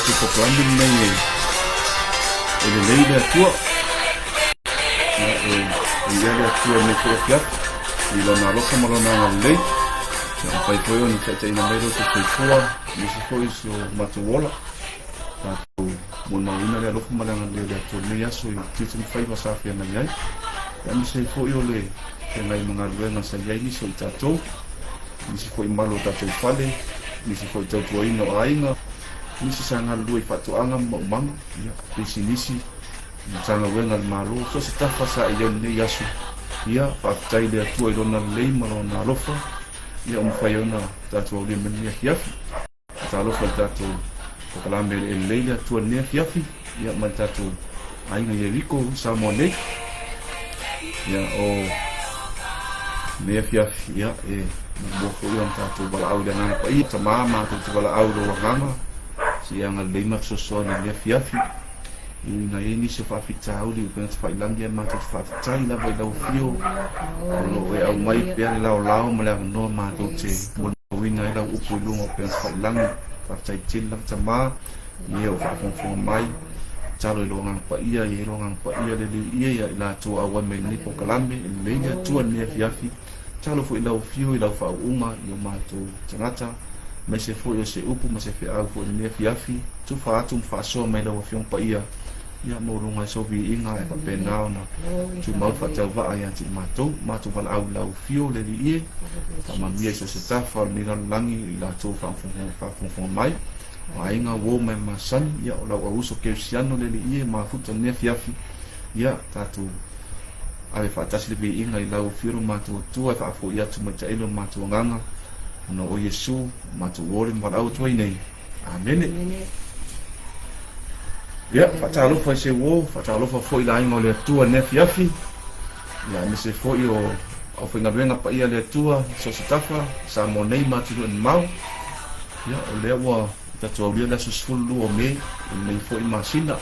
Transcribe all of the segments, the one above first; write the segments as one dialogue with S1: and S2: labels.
S1: tu proklamin nei ele leila tua ia le tua me ko fia ilo na loka marona na lei na pai koyo ni tete ina mero te fua ni se foi so matuola tu mona ina le loka marona le tu me aso i titi fai basa fia na yai ya mi se foi ole ke nai mga luenga sa yai ni so i tatou ni se foi malo tatou fale ni se foi tatou ino ainga ni se sanga lui fatuanga mamang ya pisinisi sanga wenga malo so se tafa sa i ni yasu ya fatai le tu i dona lei malo na lofa ya umfayona tatou le menia fiafi ta lofa tatou kalambe le leila tu ne fiafi ya matatou ainga ye riko samone ya o me fiafi ya boko yang tatou bala au dengan pa i tamama tu bala au do ngama siang le maksoso na le fiafi na ini se fa fitau di kan fa langia ma tu fa tai la vai do fio no e au mai pe la la ma la no ma tu che mon winga la upu lu mo pe fa lang fa tai chin lang tama yo fa fon mai chalo lo ngang pa ia ye lo ngang pa ia le ia la tu awan me ni po kalambe le ya tu ne fiafi chalo fu ila fio ila fa uma yo ma tu tangata me se fu yo se upu ma se fe au fu ne fiafi tu fa so me lo fio pa ia ya mo runga so vi inga e pa penao na tu mau fa ta va ya ti mato val au la fio le ie ta ma mia so se ta fa ni la langi ila tu fa fu mai ai nga wo me masan ya la uso ke siano le ie ma fu to ne fiafi ya ta tu ai fa ta sli vi inga ila fio ma tu fa fu ya tu ma ta ilo ma tu nganga no o yesu ma tu wori ma au tu nei amen ya fatalo fa se wo fatalo fa foi la ingo le tua ne fiafi ya me se foi o foi ngabenga pa ia le tua so se tafa sa monei ma tu en mau ya o le wa ta to le la sul lu o me foi masina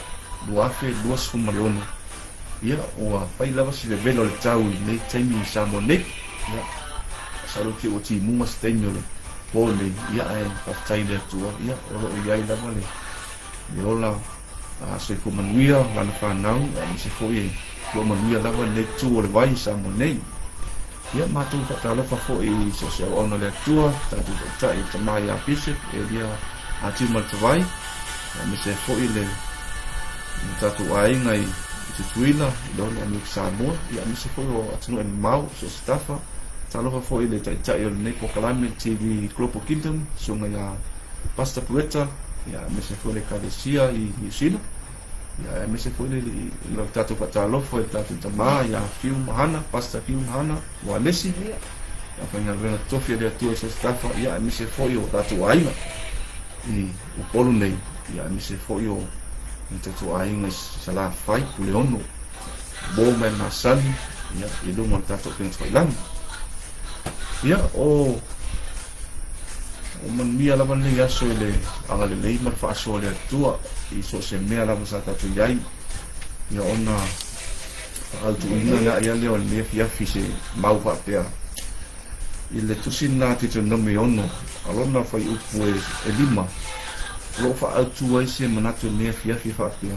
S1: lu afe 2 milione ya o fai la si le velo le tau le temi sa monei ya salu ki o ti mu mas tenyo le pole ya fa tai le tua ya o ya ila vale yo la se ko manuia la fa nau se foi lo manuia la le tu le vai sa monei ya matu ta la fa foi so se ono le tua ta tu ta i mai a pise e dia ati mal vai me se foi le ta tu ai ngai se tuina do le mi sa mo ya me se foi o atu en mau so stafa ta la fa foi le ta yo ne ko kalame TV Globo Kingdom so ngai pasta pueta ya me se foi le cadecia i sila ya me se foi le lo tato fatalo foi tato tama ya film hana pasta film hana wa lesi ya fanya vena tofia de tu se stafa ya me se foi o tato ainga i o polo nei ya me se foi o tato ainga sala fai leono bo me masan ya i do mon tato ken foi lang ya o man mia la man ya so le anga le lei mar fa so le tua i so se mea la sa ta tu yai ya ona al tu ina ya le on le fia fise mau fa pea i le tu sinna ti tu no me ono alona fa u pu e lima lo fa al tu ai se manatu le fia fa pea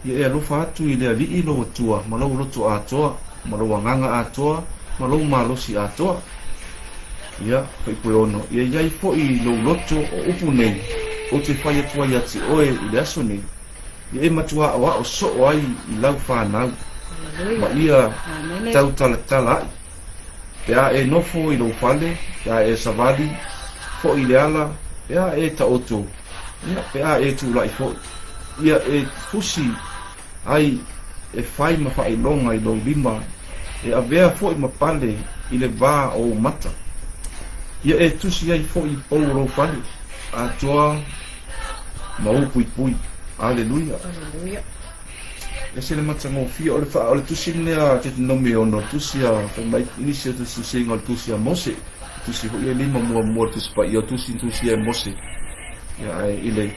S1: ye lo fa tu i le ali i lo tua ma lo tu a toa ma lo nganga a toa ma lo malo si a toa ya foi ono ia ia fo i lo loto o upu nei o te fai tua ia ti oe i le aso nei ia e matua awa o so ai i lau whanau ma ia tau tala ia e nofo i lo fale ia e savali fo i le ala ia e ta oto ia e tu lai fo ia e fusi ai e fai ma fai longa i lo lima e avea fo i ma pale i le va o mata ia e tusi ai fo i polo fale a toa mau pui aleluia e se le matanga o fia o le fa o le tusi nea te no me ono tusi a mai inicia tu singa o tusi a mose tusi ho ia lima mua tusi pa ia tusi a mose ia e ile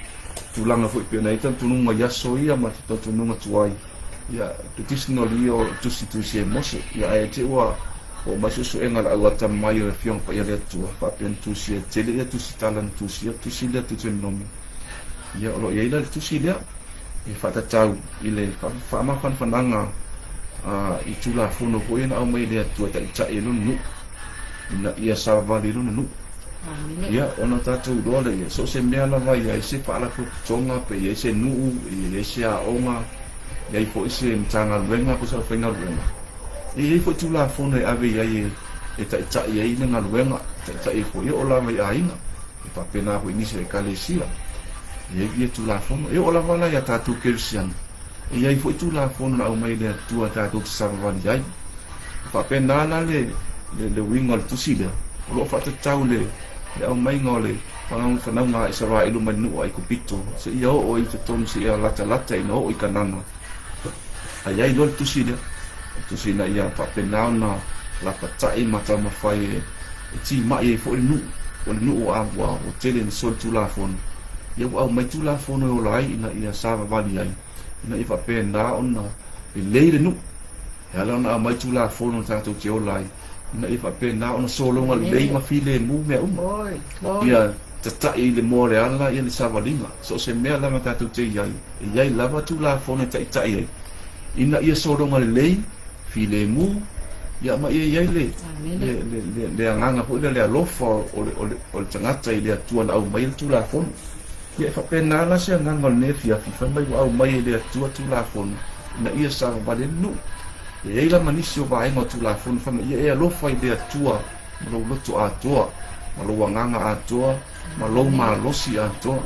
S1: tulanga fo i pena ita tununga yaso ia ma tununga tuai ia tusi no lio tusi a mose ia e te wa o masusu engal awata mai o fiong pa ia tu pa pen tusi tele ia tusi talan tusi le tu nomi ia olo ia ila tusi dia e whatatau i le whaamawhan whananga i tula whono ko ina au mai lea tua tai tai e lunu ina ia savali lunu nu ia ona tātou roa le ia so se mea lava ia i se whaalaku tonga pe ia i se nuu i se aonga ia i po i se mtanga luenga ko sa whainga luenga i po tula whono e ave ia e tai tai ia i nga luenga tai tai po ia o lava i aina e papena ko inisi e kalesia ia tula whono e o lava la ia tātou kersian ia i po tula whono na au mai lea tua tātou tisavali ai papena la le winga le tusi lea o lo whatatau le au mai ngole pangang whanaunga i sawa ilu manua i kupito se ia o i te tonu se ia lata lata i no i kanana ai ai lol tusi na ia papenao na la patai mata mawhai e ti mai e fo i nu o awa o tele ni sol tula fono ia au mai tula fono o lai ina ia sawa vali ai ina i papenao na i leire nu ia la na mai tula fono tato ke o lai na i papena ona solonga lei ma file mu me ia tatai le more ala ia le savalinga so se mea lama tatu te iai lava tu la fone tai tai ai ina ia solonga lei file mu ia ma iai le anganga po le alofa o le tangata i le atua na au mai tu la fone ia papena la se anganga le fia fifa mai au mai le atua tu la fone na ia sa vale nu e la manisi o vai mo tula fun fam e lo fai de tua lo loto a tua lo wanganga a tua lo ma lo si a tua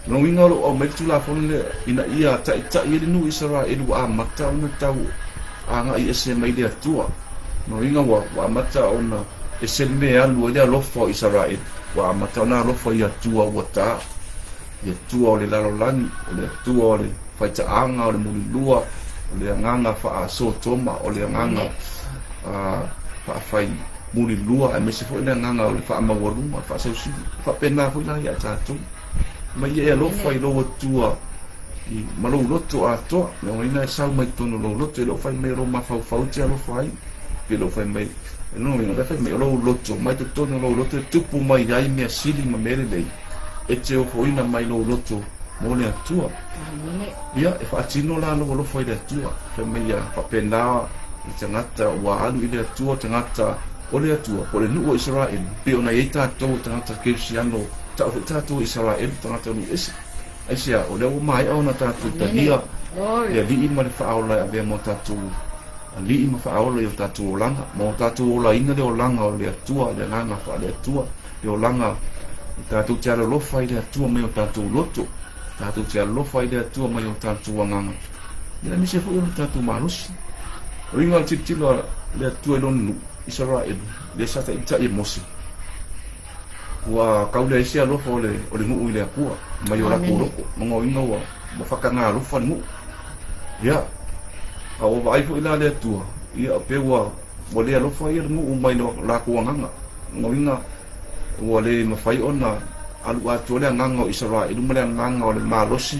S1: no winga lo o metula fun ina ia ta i nu isara e lu a mata una tau anga i ese mai de tua no winga wa mata ona ese me alu de lo fo isara e wa mata na lo fo ia tua wata ia tua le la lo lan le tua le fai ta anga le muli lua le nganga fa so toma o le nganga fa fai muli lua e mese fo le nganga o le fa mawaru fa so si fa pena fo la ya tatu mai e lo fai lo tua i malo lo to a to no ina sa mai to no lo to lo fai me ro ma fa fa ti lo fai pe lo fai mai no ina da fai me lo to mai to no lo to tupu mai dai me sili ma mere dei e te o fo ina mai lo to mo le tua ia e whaatino la lo foi le tua pe me ia papena i tangata wa alu i le tua tangata o le tua o le nuo Israel pe ona i tātou tangata kirsiano tātou Israel tangata nu esi ai sia o le o mai au na tātou tania ia li ima le whaaola a vea mo tātou li ima whaaola i o tātou o langa mo tātou o la inga le o langa o le tua le nganga wha le tua le o langa i tātou tiara lofa i le tua me o tātou loto tātou te alofa i lea tua mai o tātou anganga. Ia mi se fu iona tātou malusi. O inga al titilo lea tua ilonu Israel, lea sata i ta i mosi. Ua kaulea isi alofa o le nuu i lea kua, mai o lako loko, mongo inga ua, mo whakanga alofa ni nuu. Ia, a o vaifu ila lea tua, ia pe ua lea alofa i le nuu mai no lako anganga. Mongo inga, ua le mawhai ona, alu atu le nganga o Israel mo le nganga o le malosi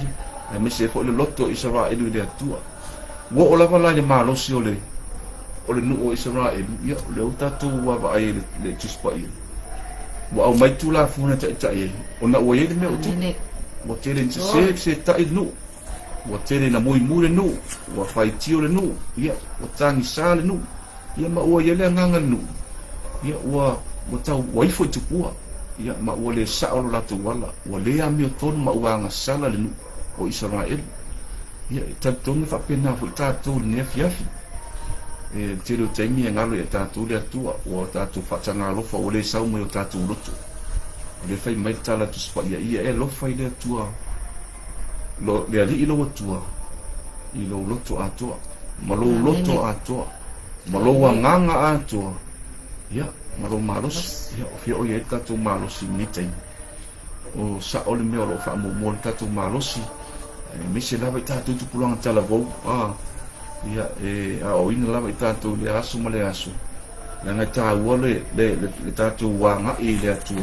S1: e me se fo le loto Israel le tua wo o la vala le malosi o le nu o Israel ia le utatu wa va ai le tuspai wo au mai tu la funa ta ta ona o ye me o tu wo tele se ta i nu wo tele na muy le nu wo fai tio le nu ia wo tangi sa le nu ia ma o ye le nganga nu ia wo tau wai fo tu pua ia ma wale sa'o la tu wala wale ami ton ma wanga sala le o Israel ia tanto fa pena fu tatu ne fiafi e tiro temi ngalo e tatu le tua o tatu fa tanga lo fa wale sa'o mo tatu lotu le fai mai tala tu spa ia e lo fai le tua lo le ali lo tua i lo lotu atua ma lo lotu atua ma lo wanga atua ia malo malos ia o fio ia tatu malos ni tem o sa o le meo lo fa mo tatu malos me se lava tatu tu pulang tala vo ia o ina lava tatu le asu ma le asu la nga ta wole le tatu wanga i le atu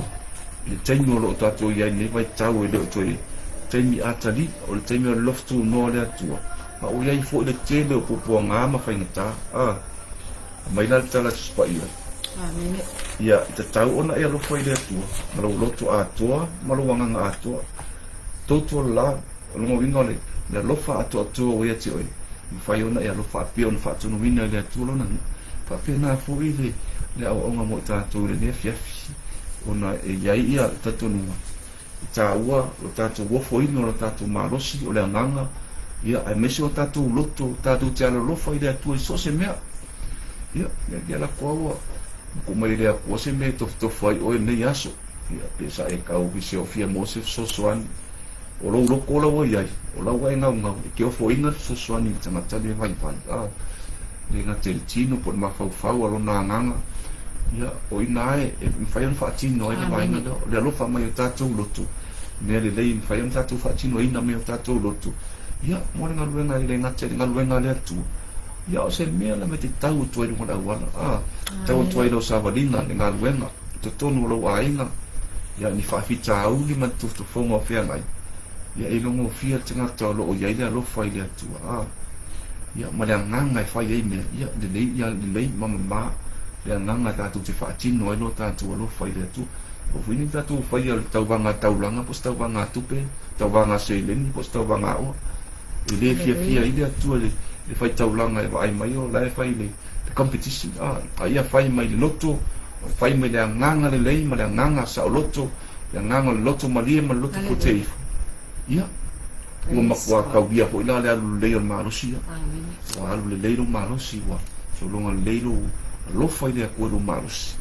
S1: le tengo lo tatu ia ni vai tau le to temi atali o le temi loftu no le atu ma o ia fo le tele o popo nga ma fa ngata mai la tala spa ia ia te tau ona e lo foi le tua malo loto atua malo wanga atua toto la longo winga le lofa atu o ia te oi fai ona ia lofa pio na fa tonu wina le atu lona fa pena fo ile le au onga mo tatu le ne fiafi ona e iai ia tatonu ta ua o tatu wo fo ino o tatu marosi o le nganga ia ai mesi o tatu loto tatu te alo lofa ile atu so se mea ia la kwa ko mai le ko se me to fai o nei aso ia pesa e kau visi o fia mosef so soan o lo ko la wa ia o la wa nga ke o fo ina so soan ni tama tale vai vai le nga te tino por ma fau lo na nganga ia o ina e fai on fa tino e vai nga le lo fa mai tatu lotu ne le fai on tatu fa tino ina me tatu lotu ia mo nga luenga le nga te nga luenga le tu ia o se mea la me te tau tu e ngona wala tau tu e lo savalina nga luenga to tonu lo ainga ia ni fa fita au ni man tu fonga o fia mai ia e longo fia tinga to lo o ia le lo fai le tu ia ma le nganga fai e me ia le mama le nganga ta tu te fa tino e lo ta tu lo fai le tu o fini ta tu fai le tau vanga tau langa pos tau vanga tupe tau vanga seleni pos tau vanga o le fia ile tu le fai tau langa e vai mai o la fai le competition ia fai mai le loto fai mai le nganga le lei ma le nganga sa loto le nganga le loto malia ma loto potei ia o makwa ka via po ila le le o marosia o alu le le o marosi wa so longa le lo fai le ko lo marosi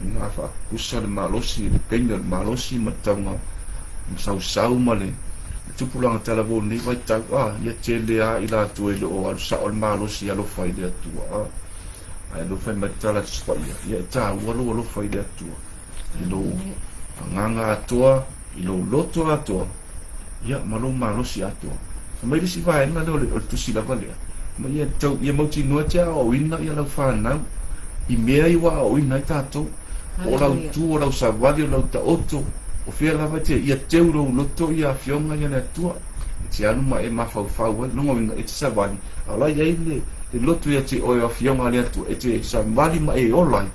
S1: nga fa kusa le marosi le penga le marosi matanga sau ma le tupulanga talavo ni vai ta ia tele ila tu ele o al sa al marosi alo fai le tu ai lo fai matala tspaia ia ta lo fai le tu ilo nganga atua ilo loto atua ia malo marosi atua mai si vai na le tu si la vale ma ia tau ia mo ti no tia o ina ia la fa na I mea i wa o ina i tātou o lau tū o lau savali o lau ta oto o whia lava te ia teuro loto i a whionga i a lea tua te anu ma e mawhau nongo inga e te savali a lai ei le loto i a te oe a whionga lea tua e te savali ma e olai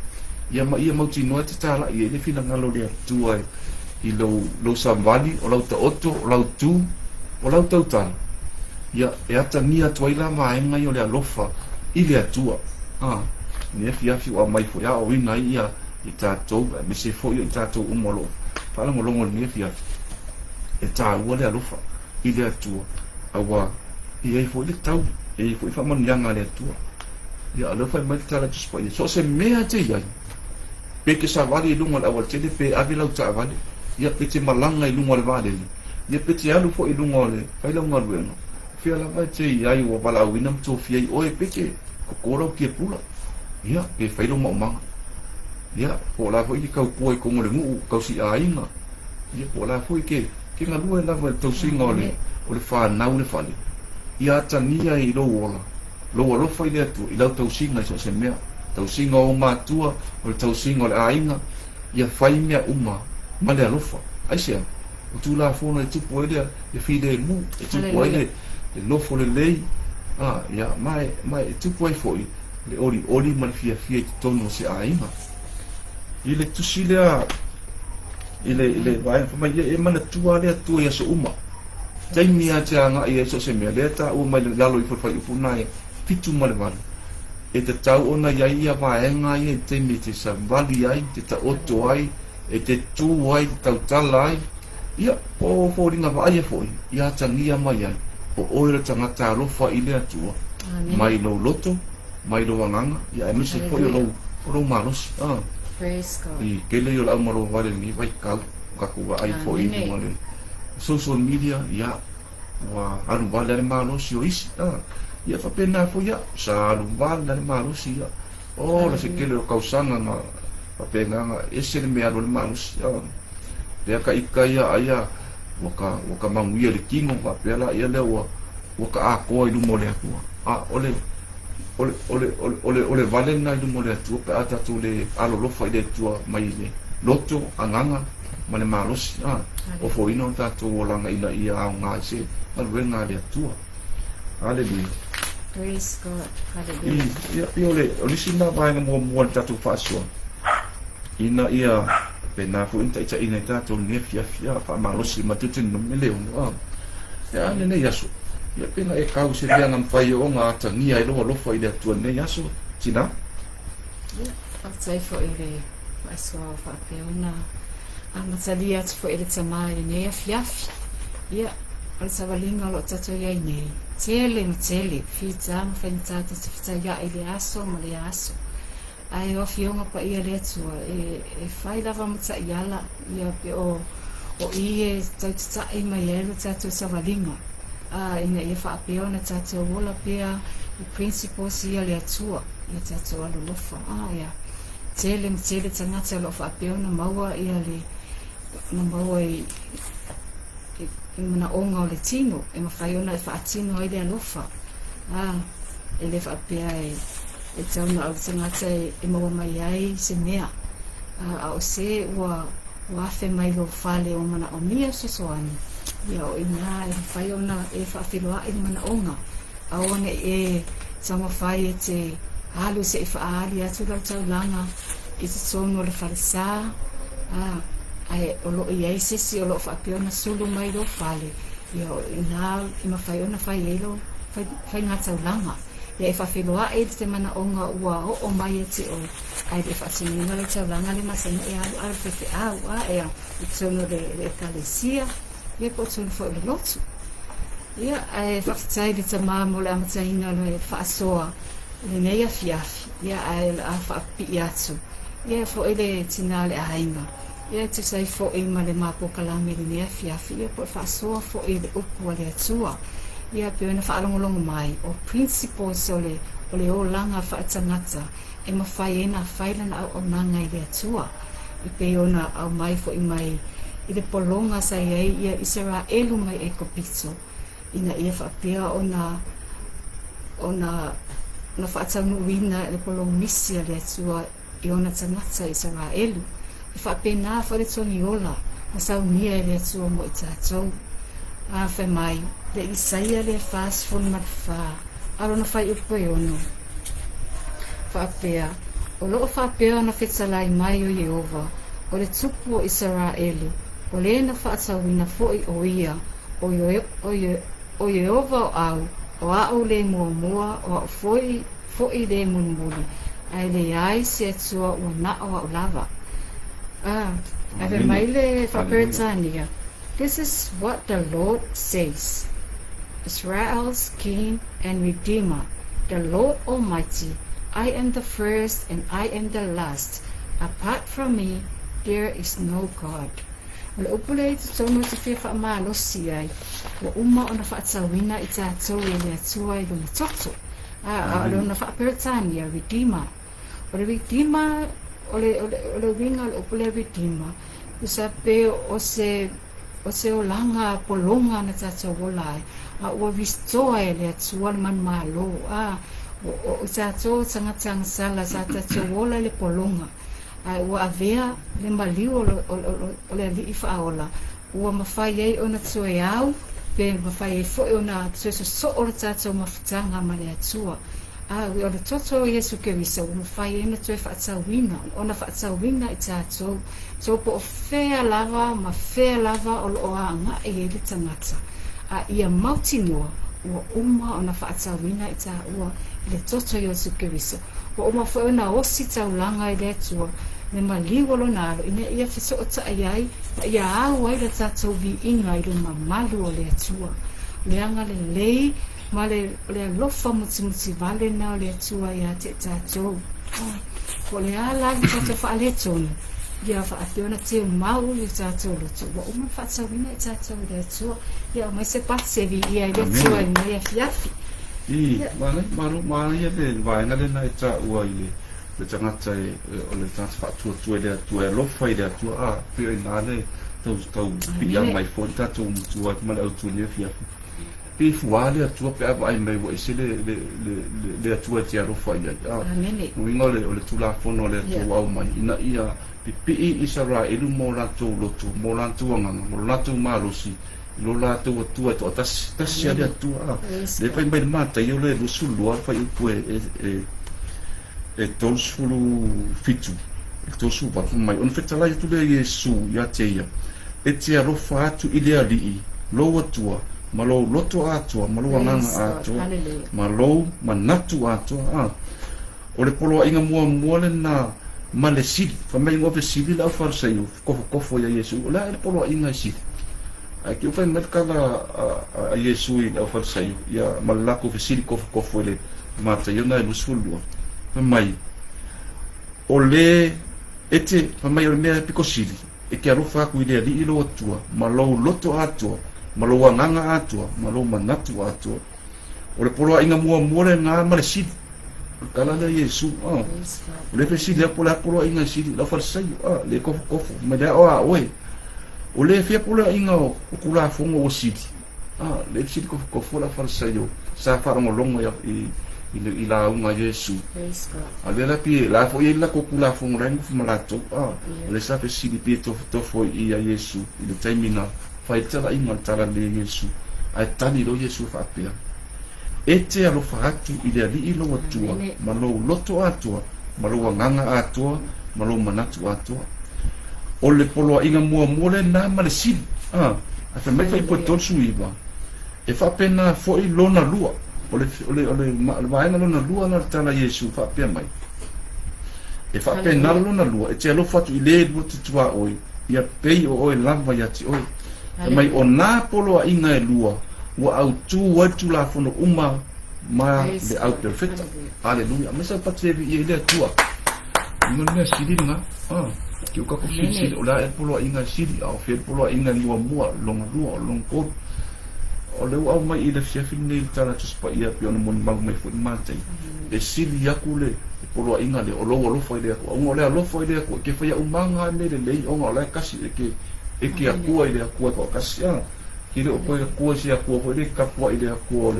S1: ia ma ia mauti noa te tāla i e le whina ngalo lea tua i lau savali o lau ta oto o lau tū o lau tautala ia e ata nia tua ila maenga i o lea lofa i lea tua ne fiafi o mai fo ya o ina ia i tātou me se fo i tātou umolo pala mo longo ne fiafi e tā ua le alofa i le atua awa i e fo i le tau e fo i whaman yanga le atua ia alofa i mai tala tuspa i so se mea te iai pe ke sa wali i lunga le awal tele pe avi lau ta avale ia pe te malanga i lunga le vale ia pe te alu fo i lunga le fai lau ngaruenga fia lava te iai ua wala awina mto fia i oe pe ke kokora o kia pula ia e whairo maumanga ia po la foi kau poi ko ngore ngu kau si ainga ia po la foi ke ngalua lava tau singa ole fa nau le fale ia tania i lo fai le tu i lau tau singa so se mea tau singa o matua o tau singa ole ainga ia fai mea uma ma le alofa ai se o tu la fona e tupu ele e fide mu e tupu ele e lofo le lei ia mai e tupu ai foi le ori man fia i tono se ainga ile tusi lea ile vai mai e mana tua le tua ia so uma taimi a te anga ia so se mea le ta o mai lalo i fai upunai fitu male vale e te tau ona ia vaenga ia te me te savali ai te ta oto ai e te tu ai te tau tala ai ia o fōringa vai e foi ia tangia mai ai o oira tangata alofa i le atua mai lo loto mai lo anganga ia e mese foi lo malos
S2: Praise God.
S1: I kele yo la maro vale ni vai kau kaku ai foi ni male social media ia wa alu vale le malos yo is ia fa pena fo ia sa alu vale le malos ia la se kele kau sanga ma fa pena ese le me alu le malos ia ka ikaya aya waka manguia le kingo fa pela ia le waka a ko i lu mole ole vale na i mole tu pe ata tu le alo lo fai de tu mai le loto anganga male malos o fo ino ta tu langa ina ia nga se al venga le tu hallelujah
S2: Praise God. Hallelujah.
S1: Ia ole sina vai mo ta tu faso ina ia pena fu inta ita ina ta to ne fia fa malosi matutin no meleu no ya ne yaso ya pena e kau se dia ngam pai o nga tangi ai lo fa ida tu ne yaso tina
S2: Whakatai fo i le whaasua o whaapeona. Matalia atu fo i le tamai nei a fiafi. Ia, o le tawalinga lo tato iai nei. Tele ma tele, whita ma whainatata te whita ia i le aso ma le aso. Ai o fionga pa ia le atua, e whai lava mata i ala, ia pe o i e tautatai mai elu tato tawalinga. Ina ia whaapeona tato wola pia i principles ia le atua. Ia tato alo lofa, ia. Tele ma tele tangata lo whaapeona maua ia le, na maua i mana onga o le tino, e mawhaiona e whaatino ai le alofa. E le whaapea e tauna au tangata e maua mai ai se mea. A o se ua wafe mai lo whale o mana o mia sosoani. Ia o ina e whaiona e whaafiloa i mana onga. A one e tama whai e te halu se i whaali atu lau tau langa i te tono le whalesa. Ai o lo i eisesi o lo whaapeona sulu mai lo whale. Ia o ina i mawhaiona whai eilo whai ngā tau langa. Ia e whawhiloa e te mana onga ua o mai e te o. Ai e whaatinina le tau langa le masana e alu alu whewhi au. Ea i tono le ekalesia. Ia po tono fo le lotu. Ia e whaktai le tamā mo le amataina le whaasoa. Le nei a fiafi. Ia e a whaapi atu. Ia fo ele tina le ahainga. Ia te sai fo e ma le mapo kalame le nei a fiafi. Ia po whaasoa fo e le upu a le atua. Ia peona whaalongolongo mai. O principles o le o langa whaatangata. E mawhai ena whailana au nanga i le atua. I peona au mai fo i mai. I le polonga sa iei ia Israelu mai e kopito. Ina ia whaapea o na whaatanu wina le polong misia le atua i ona tangata Israelu. I whaapena wha le toni ola na saunia le atua mo i tātou. Whai mai, le Isaia le fast phone matwha. Aro na whai upo e ono. Whaapea. O loo whaapea na whetalai mai o Yehova. O le tupu o Israelu. O le na whaatawina foi o ia. O Yehova o au. O au le mua o foi le munumuni. Ai le ai se atua o na o au lava. Ave mai le whaperetania. This is what the Lord says. Israel's King and Redeemer, the Lord Almighty. I am the first and I am the last. Apart from me, there is no God. Le upule te tono te whia whaamalosi ai. Wa uma o na whaatawina i tātou e le atua i luna toto. Leo na whaaperetania, Redeemer. O le Redeemer, o le winga le upule Redeemer. Usa pe o se o langa polonga na tātou wolai. Ua ristoa e le atua le man malo. O tātou tangatanga sala sa tātou wola le polonga. Ua avea le maliu o le ali i whaola. Ua mawhai ei o na tue au, pe mawhai ei fo o na tue so o le tātou mawhitanga ma le atua. O le toto o Yesu Kerisa, ua mawhai ei na tue whaatawina, o na whaatawina i tātou. So po o whea lava, ma whea lava o lo a nga e le tangata. Ia mautinua, ua uma o na whaatawina i tā ua le toto o Yesu Kerisa. Ua uma whao na osi taulanga i le atua. Me maliu alo nalo, ina ia fiso o ta ai, na ia au ai le tātou vi inga i le mamalu o le atua. Le anga le lei, ma le alofa muti vale na o le atua ia te tātou. Ko le ala i tātou whaaletonu, ia whaapeona te mau i tātou loto. Wa uma whaatawina i tātou le atua, ia mai se pasevi ia i le atua i mai a fiafi.
S1: Mana ia le vaenga le na i tā ua i le tangata o le tātou whaatua le atua e lofa i le atua pia i nāle tau pia mai fōn tātou mutua ki male au tuania fiafi. Pe fuā le atua pe ava ai mai wa ise le atua te arofa i ai. Winga o le tula fono le atua au mai. Ina ia pi Israelu mo lātou loto, mo lātou anganga, mo lātou mārosi. Lo lātou atua to tasi ale atua. Le pai mai mata i o le lusulua fai upu e tolsulu fitu. to su pa mai on fetala tu le Yesu ya teia e te alofa atu i le alii lo atua ma lo loto atua ma lo nganga atua ma lo manatu atua o le polo inga mua le na ma le sili fa mai ngo fe sili la fa sai kofo ya Yesu la le polo inga sili ai ki fa met kala a Yesu i la fa sai ya malako fe sili kofo le mata yo na lusulu mai o le ete fa mai o me piko sili e ke arofa ku ile ali ilo atua ma lo loto atua ma lo nganga atua ma lo manatu atua o le polo inga mua le nga ma le sili kala le Yesu le fe sili la polo inga sili la fa sai le kofo ma da oe o le fe polo inga o kula fongo o sili le sili kofo la fa sai yo sa fa ngolongo ya i la unga Yesu ale la pi la fo la ko kula fo ngren fu malato le sa fe sili pi to fo i a Yesu i le taimina fa itala i mantala le Yesu ai tani lo Yesu fa pia ete alo fa atu i le ali lo atua ma lo loto atua ma lo nganga atua ma lo manatu atua o le polo inga mua le na ma le sili a fa mai fa po to suiva e fa pena fo i lona lua ole vai na lona lua na tala Yesu fa pe mai e fa pe na lona lua e te lo fatu i le lu tua oi ia pei o lava ya ti oi mai o na polo inga e lua wa au tu la fono uma ma le au perfecta aleluia me sa patrevi i le tua non me sidi nga ki ka ko sidi o la e polo inga sidi au fe polo inga mua longa lua long ko o le au mai i le fiafini nei tala tuspa ia pe ona moni mau mai fu matai e sili yaku le polo inga le o lo foi le ko o le lo foi le ko ke foi umanga me le lei o la kasi e ke akua i le akua ko kasi ki le o ko akua si akua ko le kapua i le akua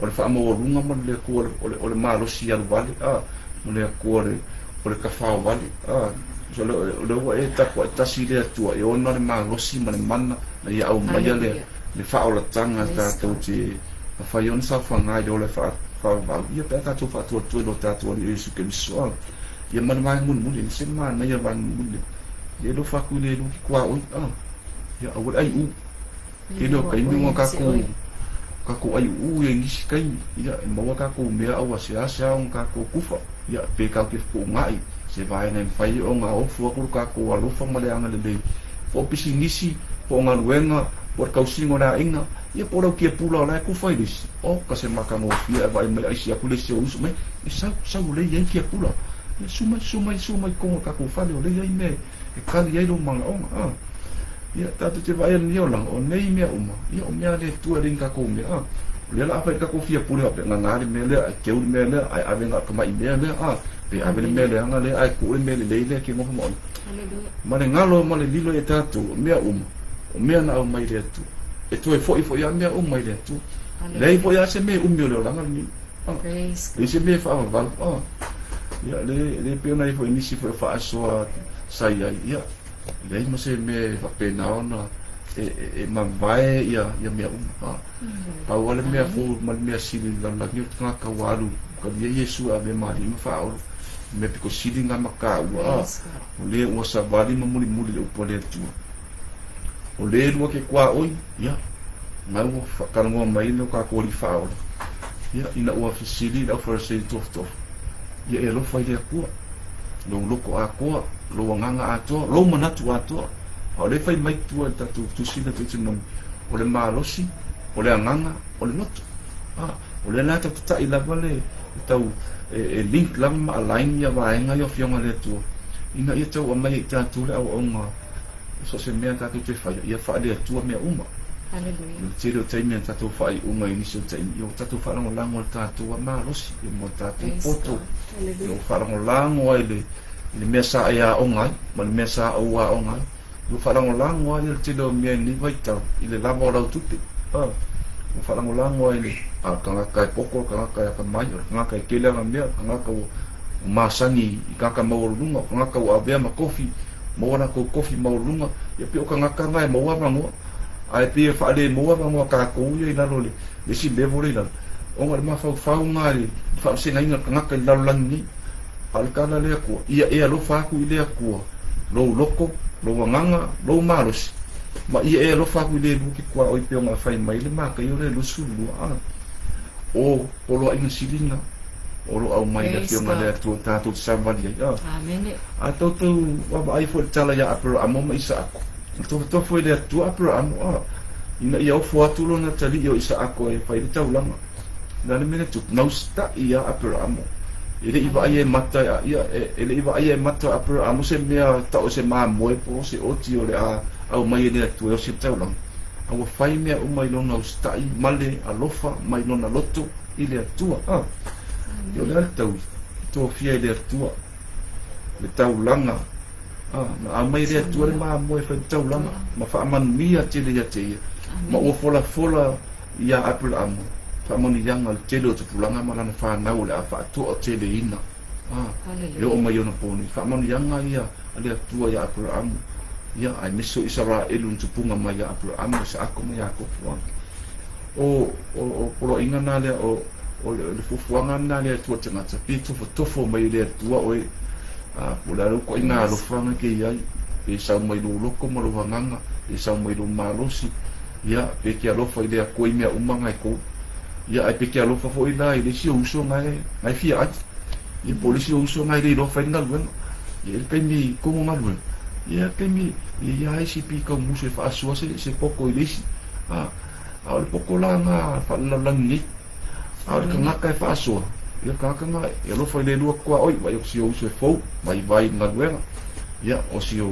S1: o le fa mo lunga mo le akua o le malo si al vale mo le akua o le kafao vale so le o e ta ko ta si le tua e ona le malo si ma le mana na ia au mai le fa o la tanga ta to te fa yon sa fa ngai do le fa va ia pe ta to fa to lo ta to ni Yesu ke so ia man mai mun ni se ma na ia van mun ia do fa ku le lu kwa o ia o ai u ke do kai mi mo ka ku ai u ia ni kai ia mo ka ku me au sia on ka ku kufa ia pe ka ke ku ngai se vai na fai o nga o fu ku ka ku alu fa ma le anga le fo pisi nisi po nga luenga por kausingo na inga ia poro kia pula la ku fai dis o ka se makango ia vai mai sia ku le se usu mai sa le ia kia pula suma ko ka ku fale o le ia me e kali ia lo manga o ia tatu te vai ni olang o nei me uma ia o me le tu ring ka ku me le la fa ka ku fia pula pe nga ngari me le ke u me le ai ave nga ka mai me le pe ave me le nga le ai ku me le ke mo mo ma le ngalo ma le lilo e tatu me uma o mea na au mai le atu e tu e foi a mea o mai le atu lei foi a se me umio le langa ni le se me fa val ia le pe na foi nisi foi fa so sai ia lei mo se me fa pena ona e man vai ia mea pa wala mea fu mal mea sili la ni ka ka walu ka ye Yesu ave mari ma fa o me piko sili nga maka o le o sa vali mo muli le upole tu o le lua ke kwa oi ia mau whakarangoa mai no ka kori whao ia ina ua fisili lau wharasei tof ia e lofa i le akua lo loko a koa lo nganga atoa lo manatu atoa o le whai mai tua tatu tusina tu tinam o le maalosi o le anganga o le noto o le lata tuta i lava le tau e link lama alain ia vaenga i o fionga le tua ina ia tau amai tatu le au onga so se mea tatu te whai ia wha le tua mea uma te reo tai mea tatu whai uma i niso tai i o tatu wharango lango le tatu a maalosi i mo tatu poto i o wharango lango ai le mea sa ea ongai ma le mea sa au a ongai i o wharango lango ai le te reo mea ni waitau i le lama o lau tupe o wharango lango ai le kangaka e poko, kangaka e akamai kangaka e kelanga mea, kangaka o masangi i kaka maurunga kangaka o avea ma kofi moana ko kofi maulunga ia pe o kangaka ngai moa rango ai pe fa le moa rango ka ko ia ina lole le si level ina o ngal ma fa ngai fa se ngai kangaka ina langi alkana le ko ia e alofa aku ile aku lo loko lo nganga lo malos ma ia e alofa aku ile buki kwa oi pe nga fai mai le ma ka yo le lusulu o lo inga silinga o lo au mai le fio ngale tu tatu savali ya
S2: Amen.
S1: atau tu wa ai fo tala ya apro amo ma isa aku to foi le tu apro amo ina ia o fo atu lo na tali yo isa aku e fai ta ulama na le mena tu no sta ia apro amo ele iba ai mata ia ele iba ai mata apro amo se mea ta o se ma mo po se o ti o le au mai le tu o se ta ulama au fai mea o mai lo no sta i male alofa mai no na loto ile tua yo le tau to fia ile tua le tau langa na mai le tua le ma mo e fa tau langa ma fa man mia tele ya te ma o fola ia apple amo fa mon yang al tele to langa ma na fa na o le fa to o tele ina yo mai yo no poni fa mon yang ia le tua ya apple amo ya ai miso Israel un tupunga mai ya apple amo sa ako mai ako o polo inga na le o le fufuanga na le tua tanga tapi tofo mai le tua oi pula ko inga lo fanga ke ia e sa mai lo loko mo lo vanga e sa mai lo malosi ya pe ke lo foi le ko ime umanga ko ya ai pe ke lo fa foi la ile si uso ngai fia i polisi uso ngai le lo fa ngal wen ye pe mi como malwen ya pe mi ya ai si pi ko muso fa asua se poco ile si al poco la nga fa la langi al ka ka fa asua ia ka ia lo foi le lua kwa oi vai o si uso fo vai ngal wen ya o si o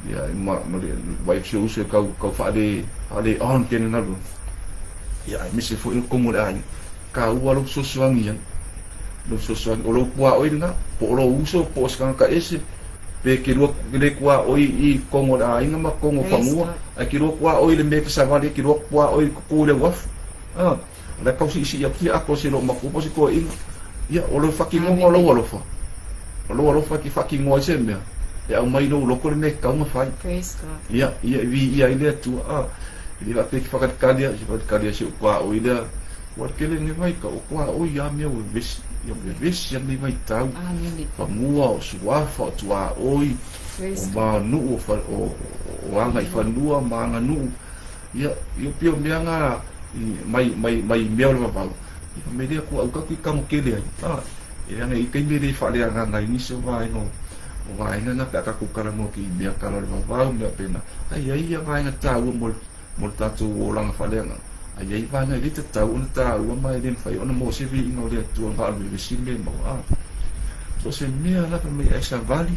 S1: ya ma le vai si uso ka fa de ale on ken ngal ya mi se fo como le ai ka u lo so swangi lo so swangi o lo kwa oi na po lo uso po ska ka ese pe ke lo le kwa oi I kongo da inga ma kongo pangua a ki lo kwa oi le me sa vale ki lo kwa oi ku le waf la kausi si ya ki ako se lo ma ku po si ko inga ya o lo fucking ngo lo fa ki fucking ngo se me ya o mai lo ko le ka ma fa
S2: Praise God.
S1: ya vi ya ile tu ili la pe ki fa ka dia si kwa oi da wa ke le ne vai ka kwa oi ya me o vis ya me vai tau
S2: Amen.
S1: pangua o suafa o tua oi o ma nu o anga I whanua ma anga nu ia pio meanga mai mea le mapau me rea ku au kaku I kamo kele ai ia anga I kai me rei whale anga ngai niso vai no o vai na ka kaku karamo ki mea kala le mapau mea pena ai vai nga tau mo tatu o langa whale anga ai vai nga rita tau na tau mai den fai ona mo se vi ino le tua nga alwe vesime mo so se mea la me esa vali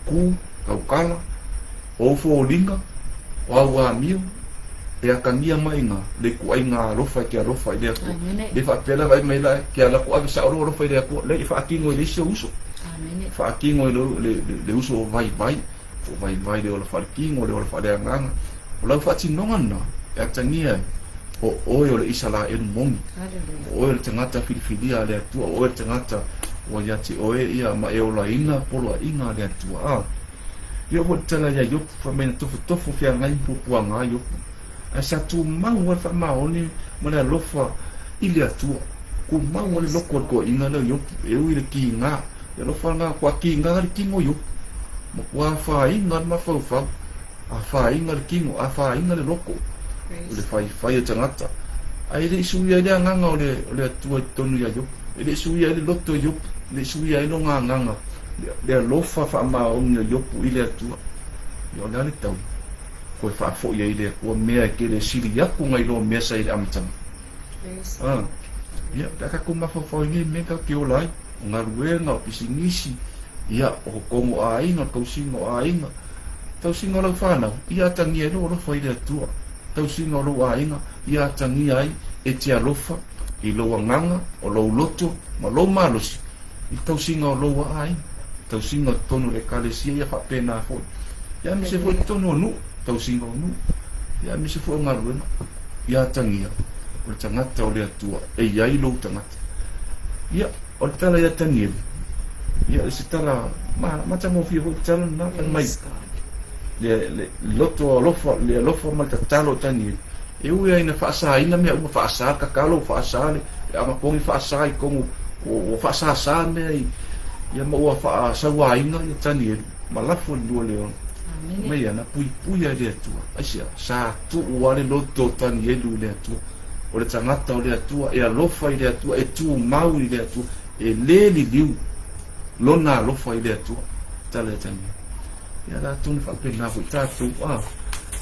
S1: ku kaukala o fo linga wa miu e akangia mai nga le ku ai nga rofa ki rofa ile ku le fa pela vai mai la ki ala ku avisa ro rofa ile ku le fa kingo ile se uso
S2: Amen.
S1: fa kingo le uso vai le ola fa kingo le ola fa le nga o la fa tinonga na e atangia o le isala e mongi o le tangata filifilia le tu o le tangata o yati o ia ma e ola ina polo ina le tu yo ho tala ya yo fa men tofu fia ngai pu nga yo asa tu mau wa fa ma oni mo le lofa ile tu ku mau le loko ko ina le yo e wi le ki nga yo lofa nga kwa ki nga le kingo yo mo kwa fa ina ma fa a fa ina le kingo a fa ina le loko le fai tangata ai le suya le nganga le tu tonu ya yo le suya le loto yo le suya no nganga le lofa fa ma o yo ile tu yo le tau ko fa fo ye ile ko me ke le sili ya ku ngai lo me sai amtang ya da ka kuma fo ni me ka ki o lai ngarwe na pisingisi ya o kongo ai na ko singo ai na tau singo lo fa na ia tangi lo fa ile tu tau singo lo ai na ia tangi ai e te alofa I lo nganga o lo loto ma lo malos I tau singa o lo ai tau singa tonu le kalesia ia fa pena fo ya mi se fo tonu nu tau singa nu ya mi se fo ngaru ya tangia o tangata o le atua e ai lo tangata ya o tala ya tangia ya se tala ma tamo fi ho tala na mai le loto lofa ma talo tangia e ui ai na whaasa ina mea uma whaasa kakalo whaasa le ama kongi whaasa I kongu o whaasa mea ia maua fa'asauaina ia tani e malafo lua leona mai ana pui ai le atua aisia sa tu'u ale loto tani elu i le atua o le tagata o le atua e alofa i le atua e tumau i le atua e lē liliu lona alofa i le atua tale tani ia la tunu fa'apena fo'i tatou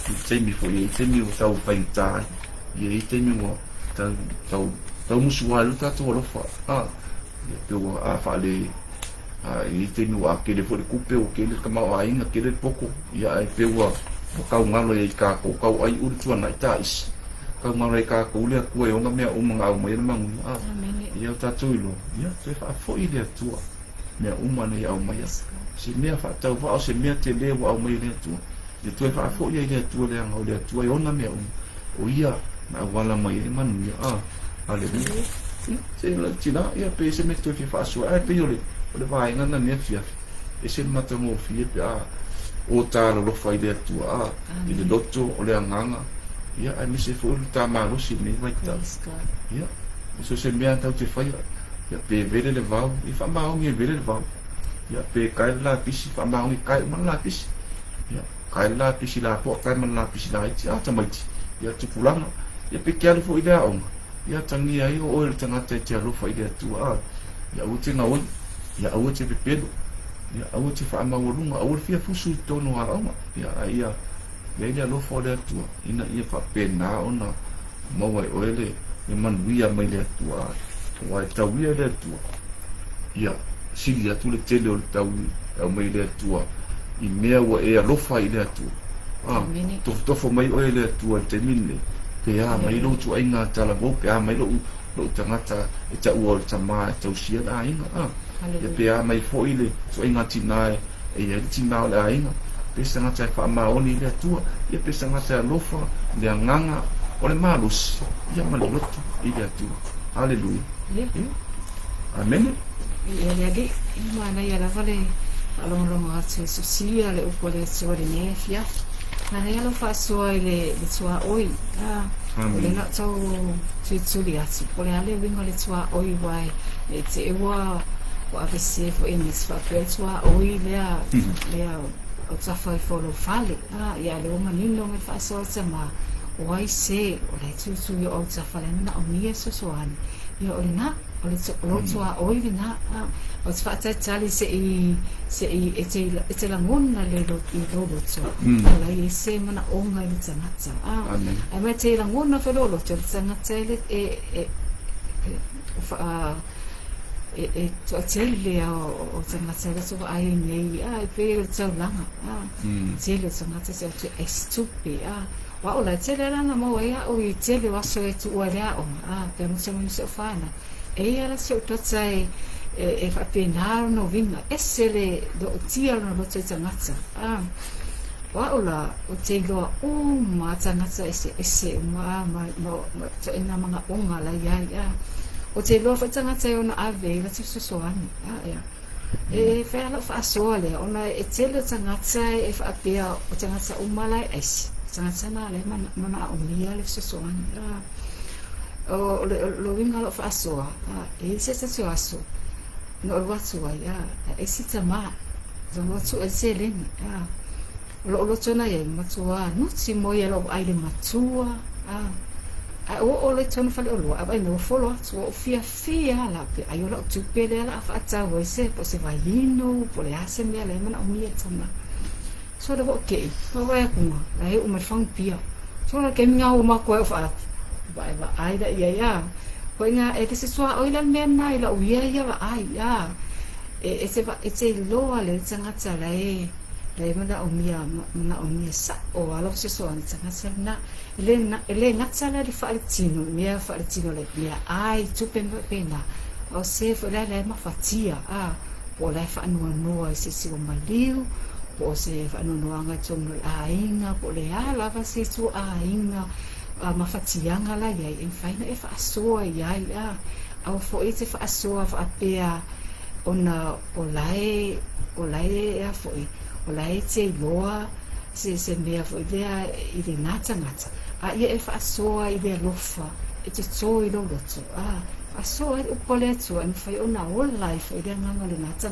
S1: i taimi fo'i i taimi o tau faitā ia i taimi o tau musu ai lo tatou alofa ia pe ua fa'ale i taimi ua akele fo'i le kupe o kele kamau aiga kele poko ia ai pe ua kaugalo ai kākou kau ai ulu tuana i tā'isi kaugalo ai kākou le akua e oga mea uma ga'au mai le maguli ia o tatou ilo ia toe fa'afo'i le atua mea uma nei au mai se mea fa'atau fa'o se mea te lē ua au mai le atua ia toe fa'afo'i ai le atua le aga o le atua e ona mea uma o ia na auala mai e manu ia aleluia se la tina ia pe se me toe fa'asua ai pe ole le vaenga na ne fia e se matango fia pe o talo lo fai le atua i le loto o le anganga ia ai mi se fo ta malo si ne vai ta ia so se mea tau te fai ia pe vele le vau i fa mau nge vele le vau ia pe kai la pisi fa mau nge kai man la pisi ia kai la pisi la po kai man la pisi la ia tamaiti ia tu pulanga ia pe kia fo ida on ia tangi ai o le tangata te lo fai le atua ia uti na on ia au te pepelo ia au te whaamawalunga au fia fusu tono araunga ia ia lo fo le atua ina ia whapena ona mawai oele e manuia mai le atua wai tauia le atua ia sili atu le tele o le taui au mai le atua i mea ua e alofa i le atua tofo mai oe le atua te mine pe mai lo tu ainga tala mo pe mai lo tangata e ta ua le tama e tausia da inga ia pe mai fo ile so inga tinae e ia tina le ainga pe sanga tai fa maoni le atua ia pe sanga tai alofa le nganga o le malus ia maloto i le atua haleluia amen
S2: ia lagi mana ia la vale alongo atu sosia le upo le so le nefia mana ia lo fa so ile le tua oi le na tau tuli atu po le ale wingo le tua oi wai e te wa o avese fo inis fa tua oi lea o tafa i folo fale ia le uma nino me fa so ma wai se o le tuli o tafa le na o mia so soani ia o le na o le tua oi le na o tafa tali se i e te langona le lo i lo so la i se mana onga i le tangata ai me te langona fe lo te tangata le to tele o tangata le so ai nei pe o tau langa tele tangata se to estupi wa ola tele lana mo ia o i tele waso e tu ora o pe mo se mo se fana e era se to tsai e fa penar no vinga esele do tia no lo tangata wa ola o te lo ma tangata ese ma no to ina mga onga la ia o te lo fa tangata ona ave la tsu soani ia e fa lo fa sole ona e te lo tangata e fa pia o tangata umala es tangata na le mana o mia le soani o lo vinga lo fa soa e se se aso no lo watu ia e si tama zo watu e se le lo tona ye matua no si mo ye lo ai le matua o le tona fa lo ai no follow so fia la pe ai lo tu pele la fa ta wo se po se vai no po le ase me le mana o mia tama so do okay no vai kuma ai o me fang pia so na ke minga o ma ko fa vai ai da ia ko nga e ke se soa o ila me na ila o ia va ai e se va e se lo ale tangata la le mana o mia sa o alo se so an tangata na le ngatsa la di faitino mia faitino le mia ai tupe pena o se fo la ma fatia po la fa no se o maliu po se fa no anga tono ainga po le ala va se tu ainga ma fatianga la ia in faina e fa so ia au fo e te fa so fa apea ona olai ya fo olai te loa se mea fo idea i ngata ia e fa so i le lofa e te so i lo loto aso ai upole atu an fai ona ola I fai le nganga le ngata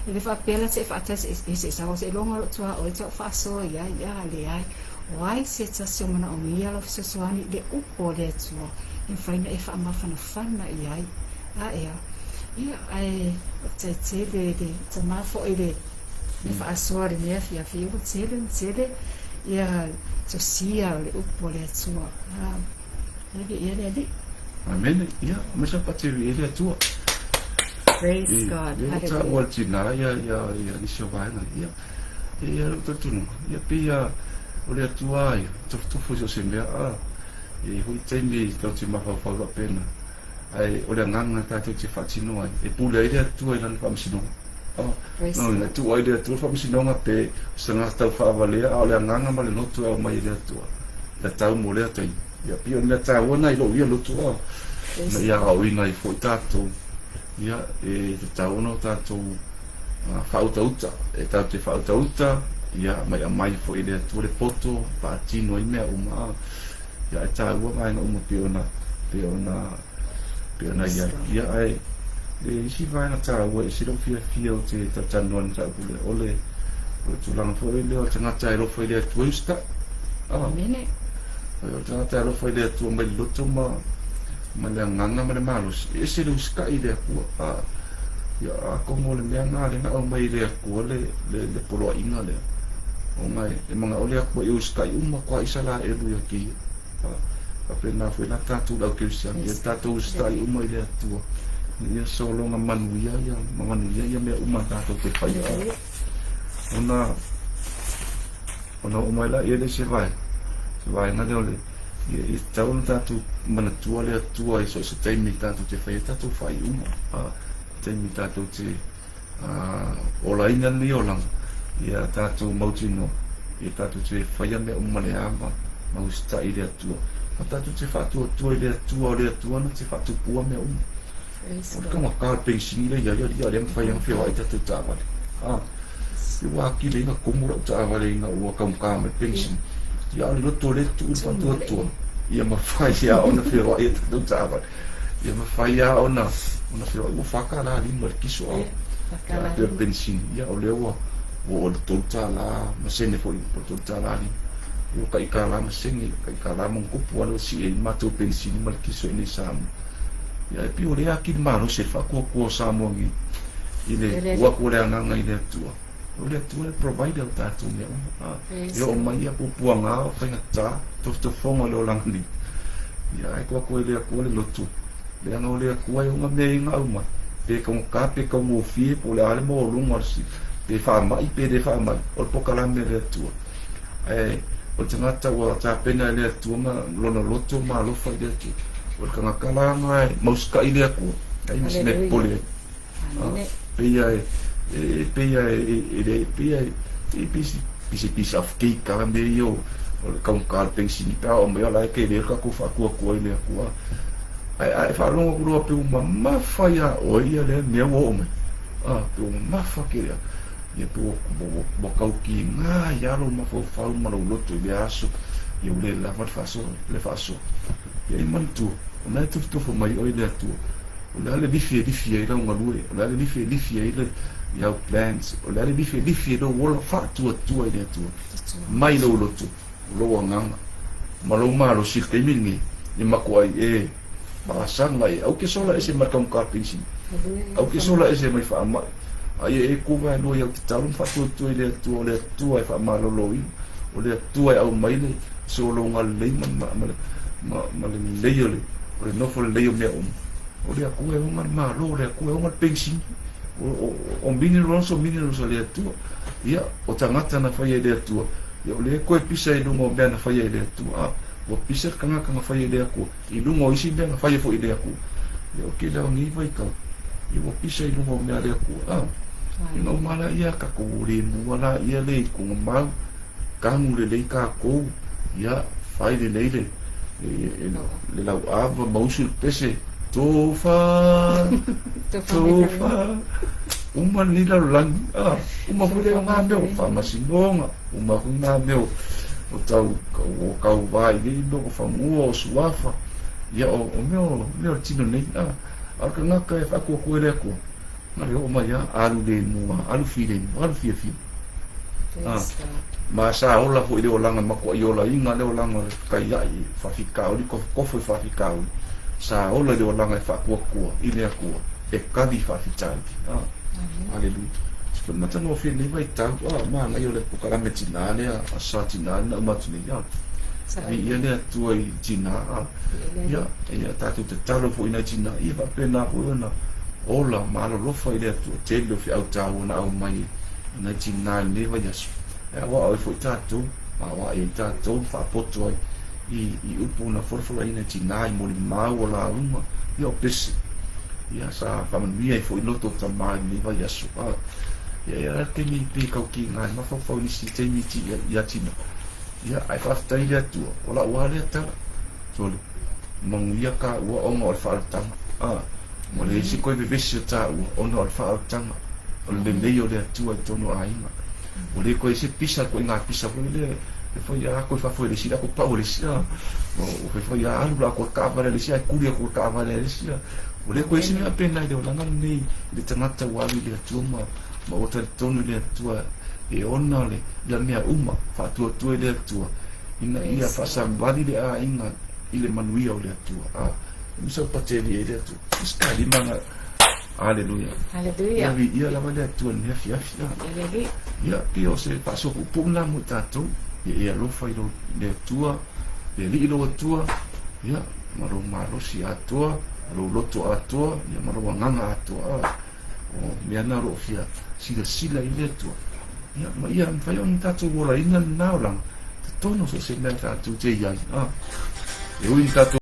S2: I le whapela se whaatas se sao se longa tua o tua whaaso ia le ai wai se tasi o mana o mia la fisosoani le upole atua I fai na e whaamawhana whana I ai ia ai te le te mafo I le whaasoa le mea fia fia tele ia tosia o le upole atua ia le
S1: Amen. Ya, masa patiri ele atua.
S2: Praise God.
S1: Ya ta waltina ya ni shovana. Ya tutunu. Ya pia ole atua ya. Tu fuso sembia hui tendi tau te mafa whaua pena. Ai ole nganga tātou te whatino ai. E pula ele atua I lana whamsino. No, tu ai ele atua whamsino nga pe sanga tau whaawalea ole nganga male notu au mai ele atua. La tau mole atai. Ya pia na tau ona I lo ia lotu na ia au ina I fo tātou. Ia e te tau ona tātou whautauta. E tau te whautauta. Ia mai a mai fo ele atua le poto. Pātino I mea uma. Ia e tau ua mai na uma peona ia. Ia ai le isi vai na tau ua isi lo fia o te tatanuan tau kule. Ole tulanga fo ele o tangata lo fo ele atua usta.
S2: Mene.
S1: O tangata lo fo ele atua mai loto ma le nganga ma le malus. Ese le uska I le akua. Ia ako mo le mea ngā le nga o mai le akua le poloa inga le. O ngai, e mga ole akua I uska I uma kwa isa la e luia ki. A pena fwe na tātou lau kirisian. Ia tātou usta I uma I le atua. Ia solo nga manuia ia mea uma tātou te whaia. Ona umaila ia le se vai. Se vai nga leo le. I tau na tātou mana tua le atua I so teimi tātou te whaia tātou whai uma. Teimi tātou te ola ina ni olanga. Ia tātou mautino. Ia tātou te whaia mea uma le ama. Mausta I le atua. Ma tātou te whātua tua I le atua o le atua na te whātua pua mea uma. O kama kār pensingi le ia le mwhai ang whiwa I tātou tāwale. I waki le inga komura o tāwale inga ua kaumkama pensingi. Ia le loto le tu whatua tua. Ia mawhai a ona whiwa I tātou tāwale. Ia mawhai a ona whiwa ua whakara lima le kiso au. Ia pia pensingi. Ia o le ua o le tolu tāla masene fo I po tolu tāla lima. Ia kai kāla masene, kai kāla mongkupu alo si e matou pensingi ma le kiso I ne samu. Ia e pio le aki ni maro se whakua samu ngi. I le ua kua le anganga I le atua. O le atua le provider o tātou mea uma. Ia o mai a pupua ngā o whainga tā, tofonga le o langani. Ia e kua le akua le lotu. Le anga o le akua e unga mea inga uma. Pe ka ka pe ka mo fie po le ale mo lunga si. Pe whaamai, pe le whaamai. O le pokalame le atua. O te ngata ua tā pena le atua ma lona loto ma alofa le atua. O le kangakalanga e mauska I le akua. Ai misne pole. Peia e pisi afkei kala me yo o le kaungkal pensini pa o me ala ke le ka ku fa ku I le akua. Ai fa longa ku ro pe uma mafaya o ia le me wo me. Pe uma mafakira. Ia pe bo kauki nga ya lo ma fo fa ma lo loto le aso. Ia le la faso le faso. Ia mantu. Ona tu fo mai o le atu. Ona le bifi I la nga lue. Ona le bifi I le ia plans. Ona le bifi do wala fa tu I le atu. Mai lo loto. Lo nganga. Malo si te mingi. Ni makuai e basanga e au ke sola ese markam kapinsi. Au ke sola ese mai fa mai. Ai e ku va lo ia te talu fa tu I le atu ai fa malo loi. O le atu ai au mai le solo ngal le ma le le o le nofo le leo mea o le akua e unga malo, o le akua e unga pensin o mineros le atua ia o tangata na whaia le atua ia o le koe pisa I lunga o mea na whaia le atua o pisa kanga whaia le akua I lunga o isi mea na whaia fo I le akua ia o ke lao ngi vai kau ia o pisa I lunga o mea le akua ina o mala ia kako le muala ia le kunga mau kangu le ka kou ia whai le leile le lau ava mausul pese tofa uma ni la lang uma fule nga meu fa masingonga uma nga meu o tau o kau vai ni no fa mu o suafa ia o meo tino nei ar ka ngaka e whako koe le ako ngare o mai alu le mua alu file alu fia fia
S2: Praise God.
S1: ma sa ola fo ile olanga mako i ola inga le olanga kai ai whawhikao li kofo i whawhikao sa ola le olanga e whako kua ile ako e kadi whawhitauki hallelujah so mata no fia nei vai tau ma ngai ole pukarame tinane a sa tinane na umatu nei ia le atua i tina ia tatu te talo fo ina tina ia va pena fo ona ola malo lofa ile atua telo fi au tau na au mai na tina le va yasu e wa o fo tatu ma wa i tatu fa poto i upu na forfola ina tina i moli mau la uma ia pesi ia sa fa man via fo loto tamai le va yasu ia ke ni pe ka ki ngai ma fo ni si te ni ti ia tina ia ai fa tai le tu ola wale ta solo mong ia ka wa onga o fa ta mo le si ko be besi ta o no fa ta o le le o le tu to no ai ma o le ko si pisa ko nga pisa ko le fo ia ko fa fo le si la ko pa o le si o fo ia alu la ko ka va le si ai ku le ko ka va le si o le ko si na pena de o la nei le tangata wa le tu ma o te tonu le tu e ona le ia mea uma whātua tue le atua ina ia whasambali le a inga i le manuia o le atua misa pateli e le atua iskali manga aleluia
S2: Hallelujah.
S1: ia lava le atua ni hafi ia ki o se pasoko puna mo tātou ia lofa i le atua le li ilo atua ia maro si atua maro loto atua ia maro wanganga atua o mea naro fia sila i le atua ia fai on tatu wola ina naulang tono so se na tatu te ia e ui tatu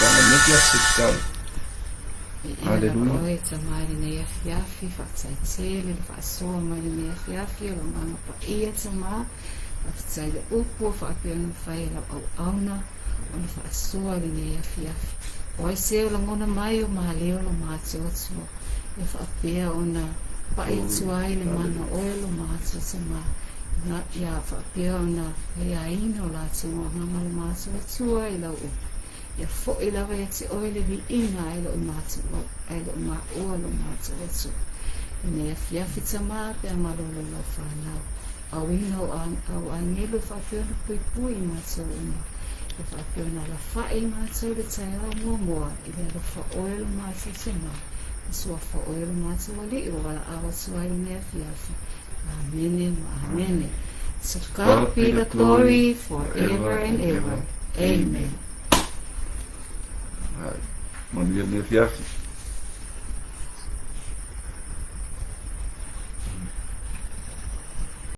S1: masa mekia sekali Haleluia.
S2: Oi, tamari ne afiafi, whakataitele, whaasoa mai ne afiafi, o nganga pa ia tama, whakataile upu, whaapia na whai lau au auna, o na whaasoa ne afiafi. O ai seo langona mai o mahaleo lo mātua tua, e whaapia o na pai tuai le mana oelo mātua tama, na ia whaapia o na hea ina o la tua, nganga le mātua tua i lau upu. Ia fo'i lawa ia te oele vi ina e lo mātua, e lo māua lo mātua tu. Ne a fiafi tamā pe a marolo lau whanau. Au ina au angelo whapio na pui pui mātua uma. E whapio na la whae mātua le tai au mua mua, i le alo whaoelo mātua tamā. Sua whaoelo mātua li, o wala awa tua i ne a fiafi. Amene, amene. So God be the glory forever and ever. Amen.
S1: Manuia ne fiafi.